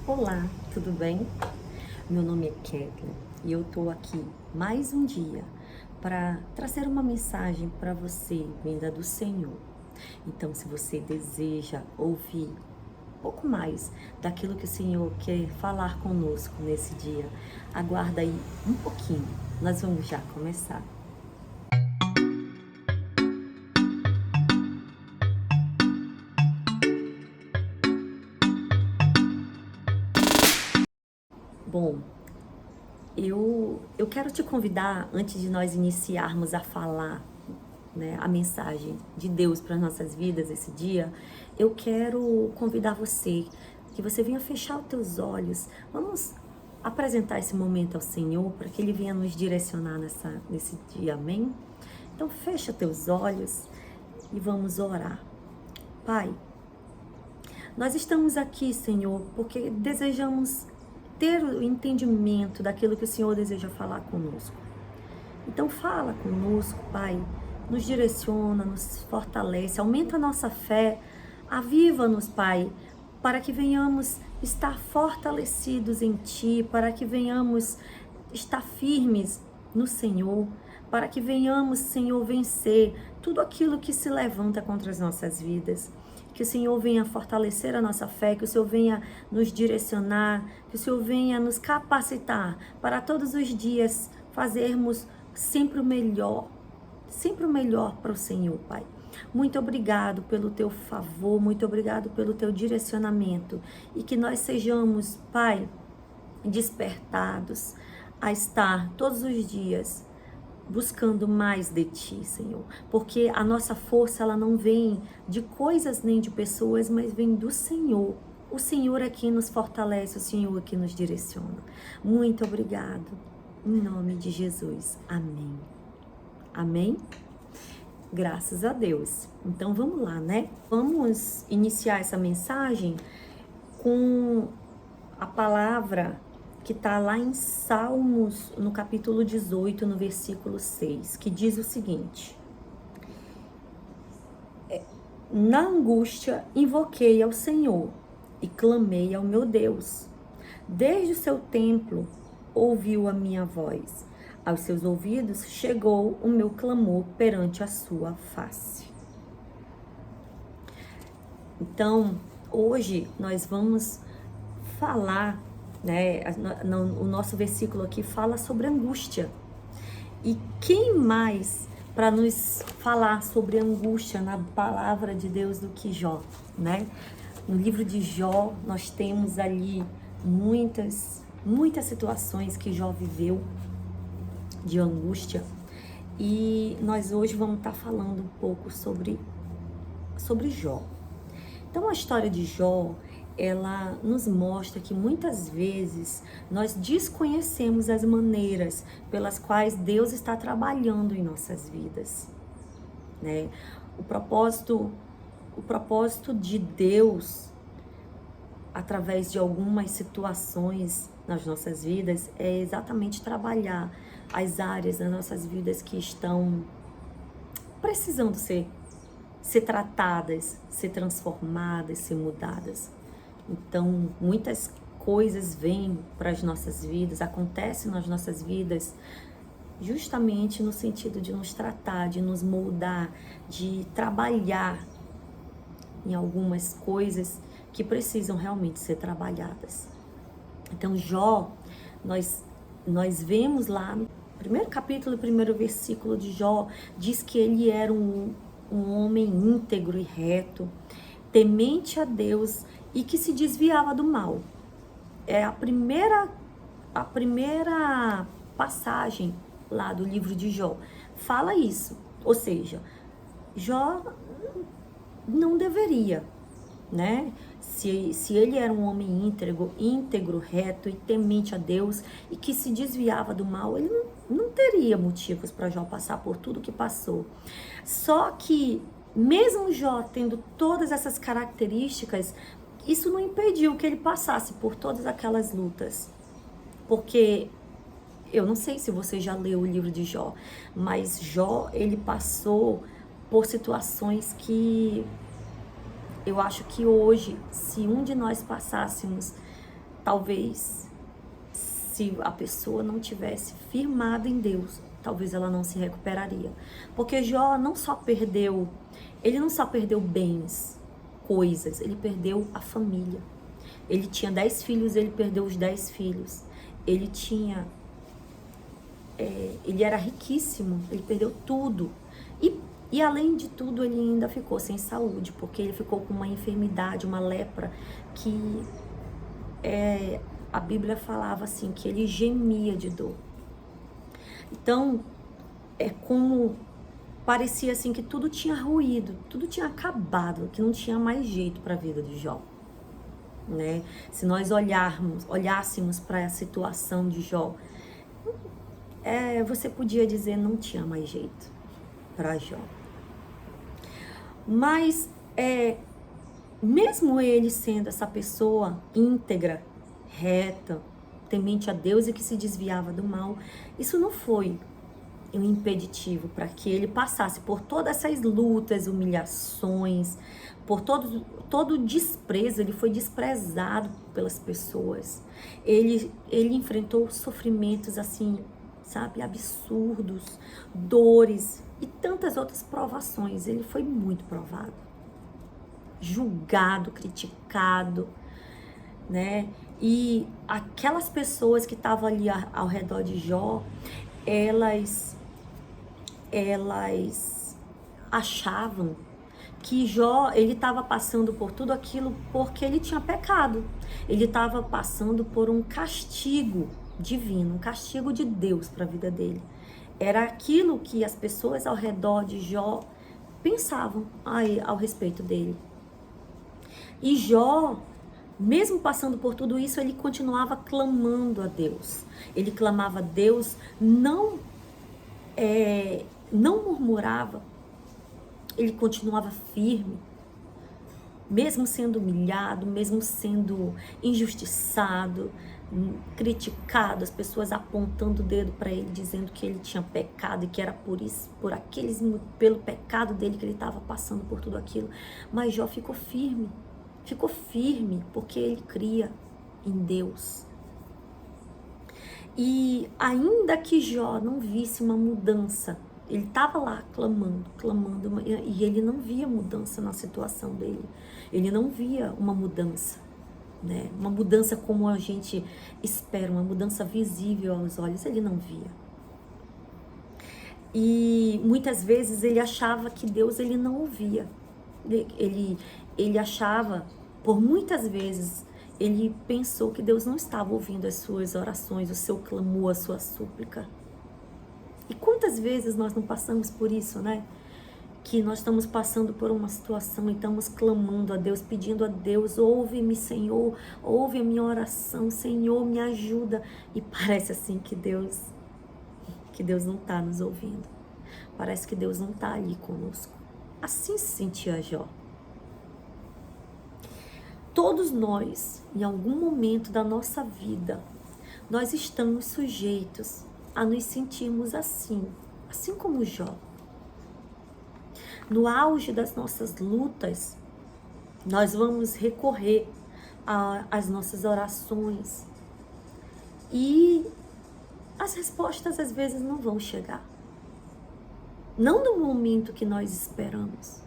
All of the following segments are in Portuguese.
Olá, tudo bem? Meu nome é Kathleen e eu tô aqui mais um dia para trazer uma mensagem para você, vinda do Senhor. Então, se você deseja ouvir um pouco mais daquilo que o Senhor quer falar conosco nesse dia, aguarda aí um pouquinho. Nós vamos já começar. Bom, eu quero te convidar, antes de nós iniciarmos a falar, né, a mensagem de Deus para nossas vidas esse dia, eu quero convidar você, que você venha fechar os teus olhos. Vamos apresentar esse momento ao Senhor, para que Ele venha nos direcionar nesse dia, amém? Então fecha teus olhos e vamos orar. Pai, nós estamos aqui, Senhor, porque desejamos ter o entendimento daquilo que o Senhor deseja falar conosco. Então fala conosco, Pai, nos direciona, nos fortalece, aumenta a nossa fé, aviva-nos, Pai, para que venhamos estar fortalecidos em Ti, para que venhamos estar firmes no Senhor, para que venhamos, Senhor, vencer tudo aquilo que se levanta contra as nossas vidas. Que o Senhor venha fortalecer a nossa fé, que o Senhor venha nos direcionar, que o Senhor venha nos capacitar para todos os dias fazermos sempre o melhor para o Senhor, Pai. Muito obrigado pelo teu favor, muito obrigado pelo teu direcionamento e que nós sejamos, Pai, despertados a estar todos os dias buscando mais de Ti, Senhor, porque a nossa força ela não vem de coisas nem de pessoas, mas vem do Senhor. O Senhor é quem nos fortalece, o Senhor é quem nos direciona. Muito obrigado. Em nome de Jesus. Amém. Amém? Graças a Deus. Então vamos lá, né? Vamos iniciar essa mensagem com a palavra que está lá em Salmos, no capítulo 18, no versículo 6, que diz o seguinte: na angústia invoquei ao Senhor e clamei ao meu Deus. Desde o seu templo ouviu a minha voz. Aos seus ouvidos chegou o meu clamor perante a sua face. Então, hoje nós vamos falar, né? O nosso versículo aqui fala sobre angústia. E quem mais para nos falar sobre angústia na palavra de Deus do que Jó, né? No livro de Jó, nós temos ali muitas situações que Jó viveu de angústia. E nós hoje vamos estar falando um pouco sobre Jó. Então, a história de Jó, ela nos mostra que muitas vezes nós desconhecemos as maneiras pelas quais Deus está trabalhando em nossas vidas, né? O propósito de Deus, através de algumas situações nas nossas vidas, é exatamente trabalhar as áreas das nossas vidas que estão precisando ser tratadas, ser transformadas, ser mudadas. Então, muitas coisas vêm para as nossas vidas, acontecem nas nossas vidas, justamente no sentido de nos tratar, de nos moldar, de trabalhar em algumas coisas que precisam realmente ser trabalhadas. Então, Jó, nós vemos lá no primeiro capítulo, primeiro versículo de Jó, diz que ele era um homem íntegro e reto, temente a Deus e que se desviava do mal. É a primeira passagem lá do livro de Jó. Fala isso. Ou seja, Jó não deveria, né? Se ele era um homem íntegro, reto e temente a Deus e que se desviava do mal, ele não teria motivos para Jó passar por tudo que passou. Só que, mesmo Jó tendo todas essas características, isso não impediu que ele passasse por todas aquelas lutas. Porque eu não sei se você já leu o livro de Jó, mas Jó, ele passou por situações que eu acho que hoje, se um de nós passássemos, talvez, se a pessoa não tivesse firmado em Deus, talvez ela não se recuperaria. Porque Jó ele não só perdeu bens, coisas, ele perdeu a família. Ele tinha 10 filhos, ele perdeu os 10 filhos. Ele era riquíssimo, ele perdeu tudo. E além de tudo, ele ainda ficou sem saúde, porque ele ficou com uma enfermidade, uma lepra, que a Bíblia falava assim, que ele gemia de dor. Então, é como parecia assim que tudo tinha ruído, tudo tinha acabado, que não tinha mais jeito para a vida de Jó, né? Se nós olhássemos para a situação de Jó, você podia dizer não tinha mais jeito para Jó. Mas mesmo ele sendo essa pessoa íntegra, reta, temente a Deus e que se desviava do mal, isso não foi um impeditivo para que ele passasse por todas essas lutas, humilhações, por todo o desprezo. Ele foi desprezado pelas pessoas. Ele enfrentou sofrimentos assim, sabe, absurdos, dores e tantas outras provações. Ele foi muito provado, julgado, criticado, né? E aquelas pessoas que estavam ali ao redor de Jó, elas achavam que Jó, ele estava passando por tudo aquilo porque ele tinha pecado. Ele estava passando por um castigo divino, um castigo de Deus para a vida dele. Era aquilo que as pessoas ao redor de Jó pensavam ao respeito dele. E Jó, mesmo passando por tudo isso, ele continuava clamando a Deus. Ele clamava a Deus, não murmurava, ele continuava firme, mesmo sendo humilhado, mesmo sendo injustiçado, criticado, as pessoas apontando o dedo para ele, dizendo que ele tinha pecado e que era pelo pecado dele que ele estava passando por tudo aquilo. Mas Jó ficou firme porque ele cria em Deus. E ainda que Jó não visse uma mudança, ele estava lá clamando, e ele não via mudança na situação dele. Ele não via uma mudança, né? Uma mudança como a gente espera, uma mudança visível aos olhos, ele não via. E muitas vezes ele achava que Deus ele não ouvia. Ele achava, por muitas vezes, ele pensou que Deus não estava ouvindo as suas orações, o seu clamor, a sua súplica. E quantas vezes nós não passamos por isso, né? Que nós estamos passando por uma situação e estamos clamando a Deus, pedindo a Deus, ouve-me, Senhor, ouve a minha oração, Senhor, me ajuda. E parece assim que Deus não está nos ouvindo. Parece que Deus não está ali conosco. Assim se sentia Jó. Todos nós, em algum momento da nossa vida, nós estamos sujeitos a nos sentirmos assim como Jó. No auge das nossas lutas, nós vamos recorrer às nossas orações e as respostas às vezes não vão chegar. Não no momento que nós esperamos.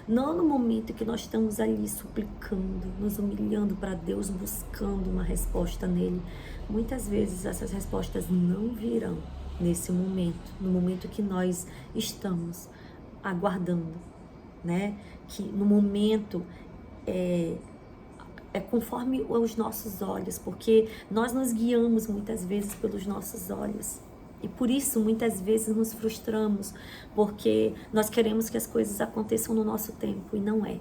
Não no momento que nós estamos ali suplicando, nos humilhando para Deus, buscando uma resposta nele. Muitas vezes essas respostas não virão nesse momento, no momento que nós estamos aguardando, né? Que no momento é conforme os nossos olhos, porque nós nos guiamos muitas vezes pelos nossos olhos. E por isso, muitas vezes, nos frustramos, porque nós queremos que as coisas aconteçam no nosso tempo, e não é.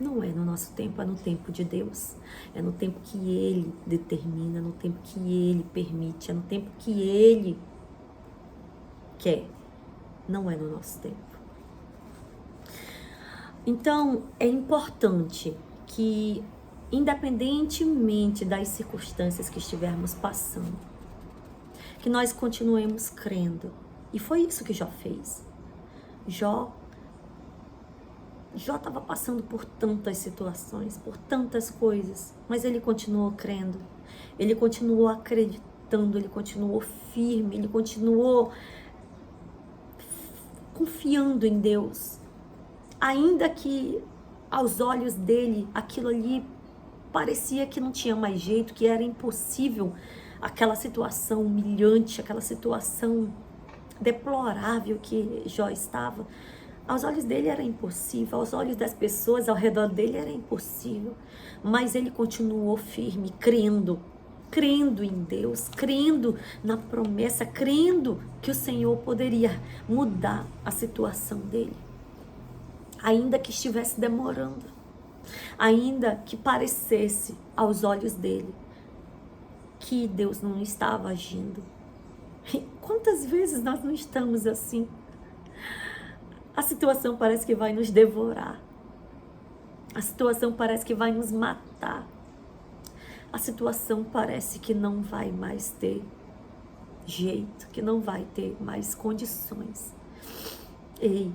Não é no nosso tempo, é no tempo de Deus. É no tempo que Ele determina, é no tempo que Ele permite, é no tempo que Ele quer. Não é no nosso tempo. Então, é importante que, independentemente das circunstâncias que estivermos passando, que nós continuemos crendo. E foi isso que Jó fez. Jó estava passando por tantas situações, por tantas coisas, mas ele continuou crendo. Ele continuou acreditando, ele continuou firme, ele continuou confiando em Deus. Ainda que aos olhos dele aquilo ali parecia que não tinha mais jeito, que era impossível, aquela situação humilhante, aquela situação deplorável que Jó estava. Aos olhos dele era impossível, aos olhos das pessoas ao redor dele era impossível, mas ele continuou firme, crendo em Deus, crendo na promessa, crendo que o Senhor poderia mudar a situação dele, ainda que estivesse demorando, ainda que parecesse aos olhos dele que Deus não estava agindo. E quantas vezes nós não estamos assim? A situação parece que vai nos devorar. A situação parece que vai nos matar. A situação parece que não vai mais ter jeito, que não vai ter mais condições. Ei,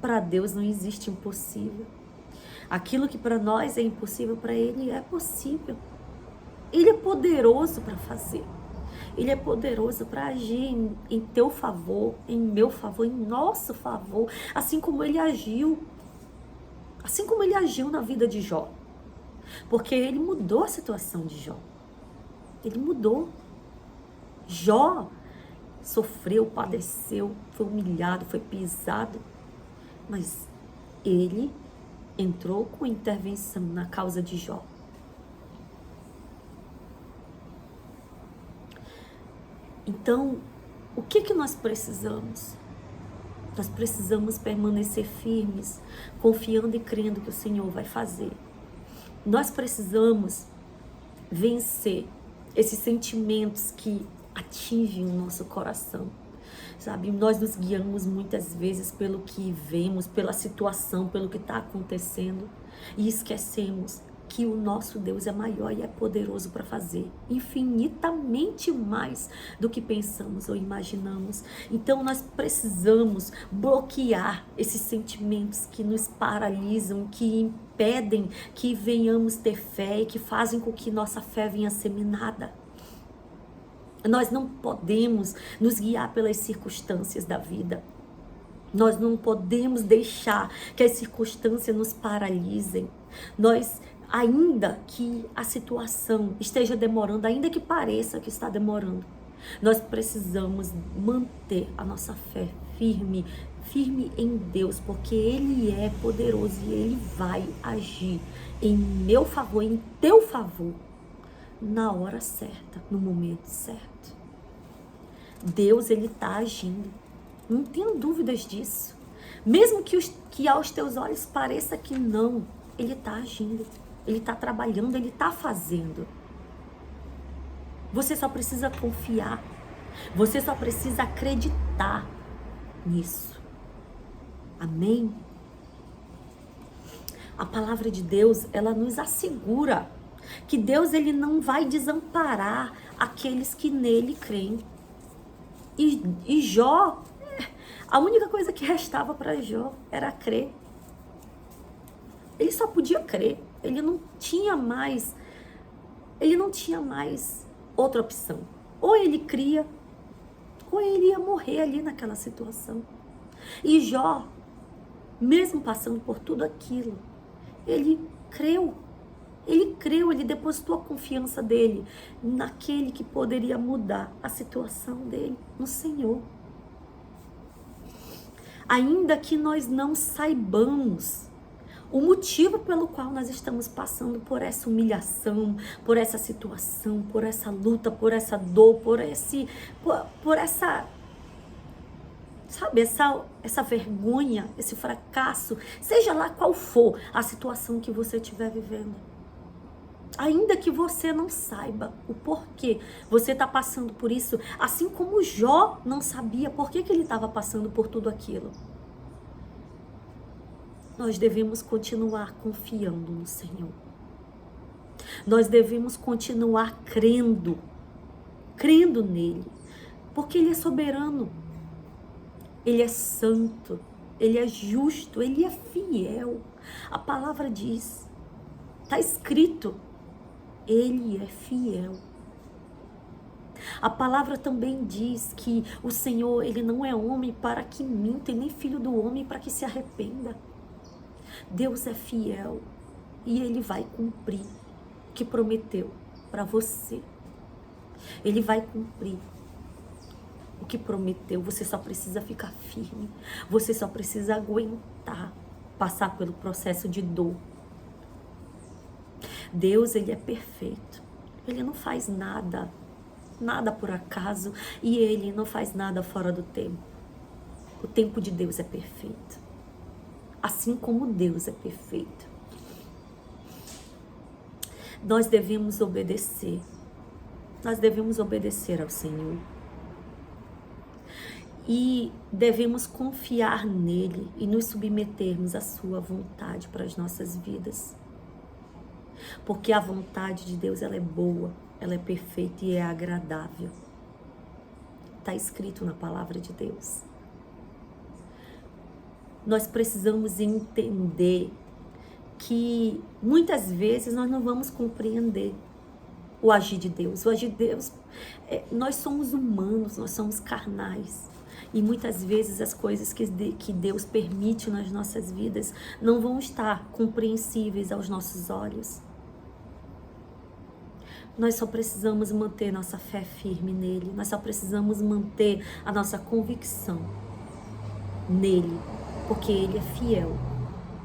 para Deus não existe impossível. Aquilo que para nós é impossível, para Ele é possível. Ele é poderoso para fazer. Ele é poderoso para agir em teu favor, em meu favor, em nosso favor, assim como ele agiu na vida de Jó. Porque ele mudou a situação de Jó. Ele mudou. Jó sofreu, padeceu, foi humilhado, foi pisado, mas ele entrou com intervenção na causa de Jó. Então, o que nós precisamos? Nós precisamos permanecer firmes, confiando e crendo que o Senhor vai fazer. Nós precisamos vencer esses sentimentos que atingem o nosso coração, sabe? Nós nos guiamos muitas vezes pelo que vemos, pela situação, pelo que está acontecendo, e esquecemos que o nosso Deus é maior e é poderoso para fazer infinitamente mais do que pensamos ou imaginamos. Então nós precisamos bloquear esses sentimentos que nos paralisam, que impedem que venhamos ter fé e que fazem com que nossa fé venha a ser minada. Nós não podemos nos guiar pelas circunstâncias da vida. Nós não podemos deixar que as circunstâncias nos paralisem. Ainda que a situação esteja demorando, ainda que pareça que está demorando, nós precisamos manter a nossa fé firme em Deus, porque Ele é poderoso e Ele vai agir em meu favor, em teu favor, na hora certa, no momento certo. Deus, Ele está agindo, não tenho dúvidas disso. Mesmo que aos teus olhos pareça que não, Ele está agindo. Ele está trabalhando, Ele está fazendo. Você só precisa confiar. Você só precisa acreditar nisso. Amém? A palavra de Deus, ela nos assegura que Deus, Ele não vai desamparar aqueles que nele creem. E Jó, a única coisa que restava para Jó era crer. Ele só podia crer. Ele não tinha mais outra opção. Ou ele cria, ou ele ia morrer ali naquela situação. E Jó, mesmo passando por tudo aquilo, ele creu, ele depositou a confiança dele naquele que poderia mudar a situação dele, no Senhor. Ainda que nós não saibamos o motivo pelo qual nós estamos passando por essa humilhação, por essa situação, por essa luta, por essa dor, por essa, sabe, essa vergonha, esse fracasso, seja lá qual for a situação que você estiver vivendo. Ainda que você não saiba o porquê você está passando por isso, assim como Jó não sabia por que ele estava passando por tudo aquilo. Nós devemos continuar confiando no Senhor. Nós devemos continuar crendo nele, porque Ele é soberano, Ele é santo, Ele é justo, Ele é fiel. A palavra diz, está escrito, Ele é fiel. A palavra também diz que o Senhor, Ele não é homem para que minta, e nem filho do homem para que se arrependa. Deus é fiel e Ele vai cumprir o que prometeu para você. Ele vai cumprir o que prometeu. Você só precisa ficar firme. Você só precisa aguentar passar pelo processo de dor. Deus, Ele é perfeito. Ele não faz nada por acaso, e Ele não faz nada fora do tempo. O tempo de Deus é perfeito. Assim como Deus é perfeito. Nós devemos obedecer. Nós devemos obedecer ao Senhor. E devemos confiar nele e nos submetermos à sua vontade para as nossas vidas. Porque a vontade de Deus, ela é boa, ela é perfeita e é agradável. Está escrito na palavra de Deus. Nós precisamos entender que muitas vezes nós não vamos compreender o agir de Deus. O agir de Deus, nós somos humanos, nós somos carnais. E muitas vezes as coisas que Deus permite nas nossas vidas não vão estar compreensíveis aos nossos olhos. Nós só precisamos manter nossa fé firme nele. Nós só precisamos manter a nossa convicção nele. Porque ele é fiel.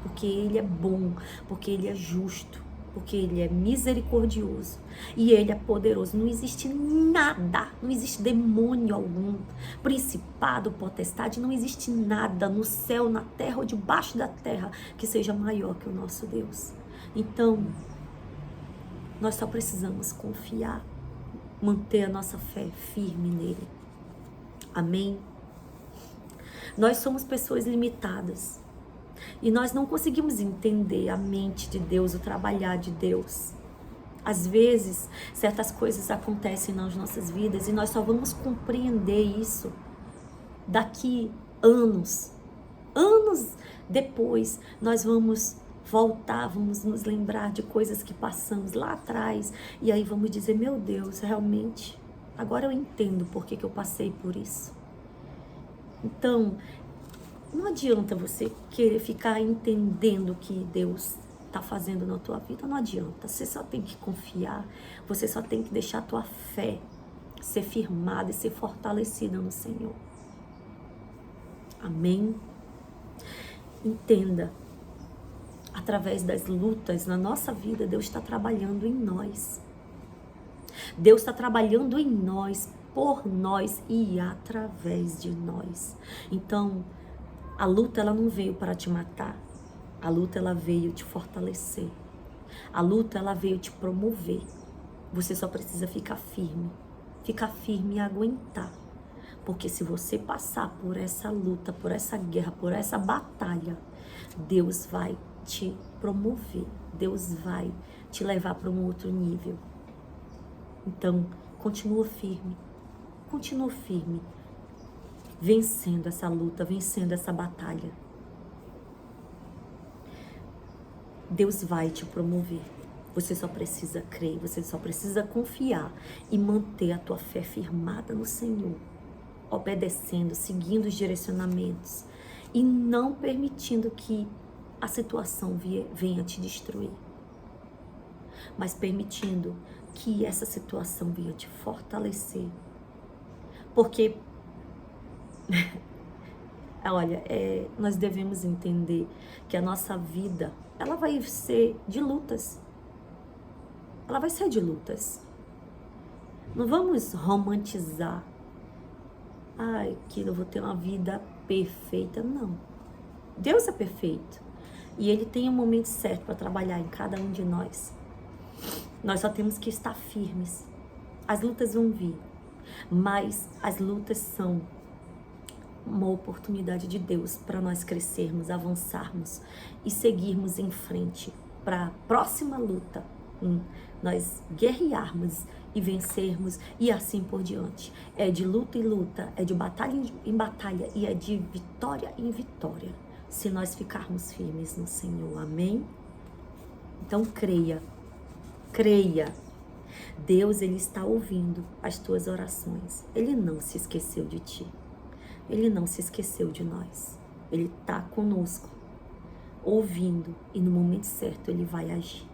Porque ele é bom. Porque ele é justo. Porque ele é misericordioso. E ele é poderoso. Não existe nada. Não existe demônio algum. Principado, potestade. Não existe nada no céu, na terra ou debaixo da terra que seja maior que o nosso Deus. Então, nós só precisamos confiar, manter a nossa fé firme nele. Amém? Nós somos pessoas limitadas e nós não conseguimos entender a mente de Deus, o trabalhar de Deus. Às vezes, certas coisas acontecem nas nossas vidas e nós só vamos compreender isso daqui anos. Anos depois, nós vamos voltar, vamos nos lembrar de coisas que passamos lá atrás e aí vamos dizer, meu Deus, realmente, agora eu entendo por que eu passei por isso. Então, não adianta você querer ficar entendendo o que Deus está fazendo na tua vida, não adianta, você só tem que confiar, você só tem que deixar a tua fé ser firmada e ser fortalecida no Senhor. Amém? Entenda. Através das lutas na nossa vida, Deus está trabalhando em nós. Deus está trabalhando em nós, por nós e através de nós. Então, a luta ela não veio para te matar. A luta ela veio te fortalecer. A luta ela veio te promover. Você só precisa ficar firme. Ficar firme e aguentar. Porque se você passar por essa luta, por essa guerra, por essa batalha, Deus vai te promover, Deus vai te levar para um outro nível. Então, continua firme, vencendo essa luta, vencendo essa batalha. Deus vai te promover. Você só precisa crer, você só precisa confiar e manter a tua fé firmada no Senhor, obedecendo, seguindo os direcionamentos e não permitindo que a situação venha te destruir, mas permitindo que essa situação venha te fortalecer. Porque, olha, nós devemos entender que a nossa vida, ela vai ser de lutas. Ela vai ser de lutas. Não vamos romantizar. Ai, que eu vou ter uma vida perfeita. Não. Deus é perfeito. E Ele tem um momento certo para trabalhar em cada um de nós. Nós só temos que estar firmes. As lutas vão vir, mas as lutas são uma oportunidade de Deus para nós crescermos, avançarmos e seguirmos em frente para a próxima luta. Nós guerrearmos e vencermos e assim por diante. É de luta em luta, é de batalha em batalha e é de vitória em vitória, se nós ficarmos firmes no Senhor. Amém? Então creia, Deus, Ele está ouvindo as tuas orações. Ele não se esqueceu de ti. Ele não se esqueceu de nós. Ele está conosco, ouvindo, e no momento certo Ele vai agir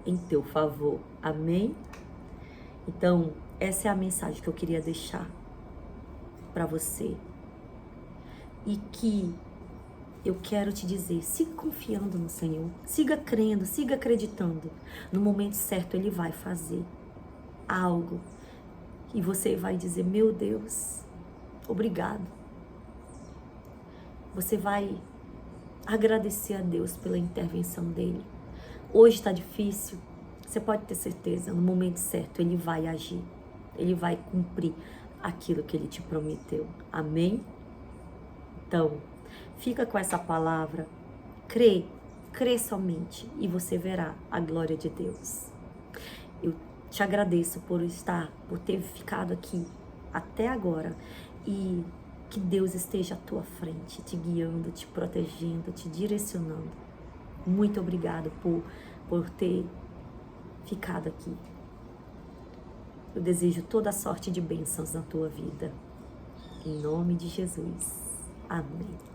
em teu favor. Amém? Então, essa é a mensagem que eu queria deixar para você. E que eu quero te dizer, siga confiando no Senhor, siga crendo, siga acreditando. No momento certo Ele vai fazer algo e você vai dizer, meu Deus, obrigado. Você vai agradecer a Deus pela intervenção dele. Hoje está difícil, você pode ter certeza, no momento certo Ele vai agir. Ele vai cumprir aquilo que Ele te prometeu. Amém? Então, fica com essa palavra, crê somente e você verá a glória de Deus. Eu te agradeço por ter ficado aqui até agora e que Deus esteja à tua frente, te guiando, te protegendo, te direcionando. Muito obrigado por ter ficado aqui. Eu desejo toda a sorte de bênçãos na tua vida. Em nome de Jesus. Amém.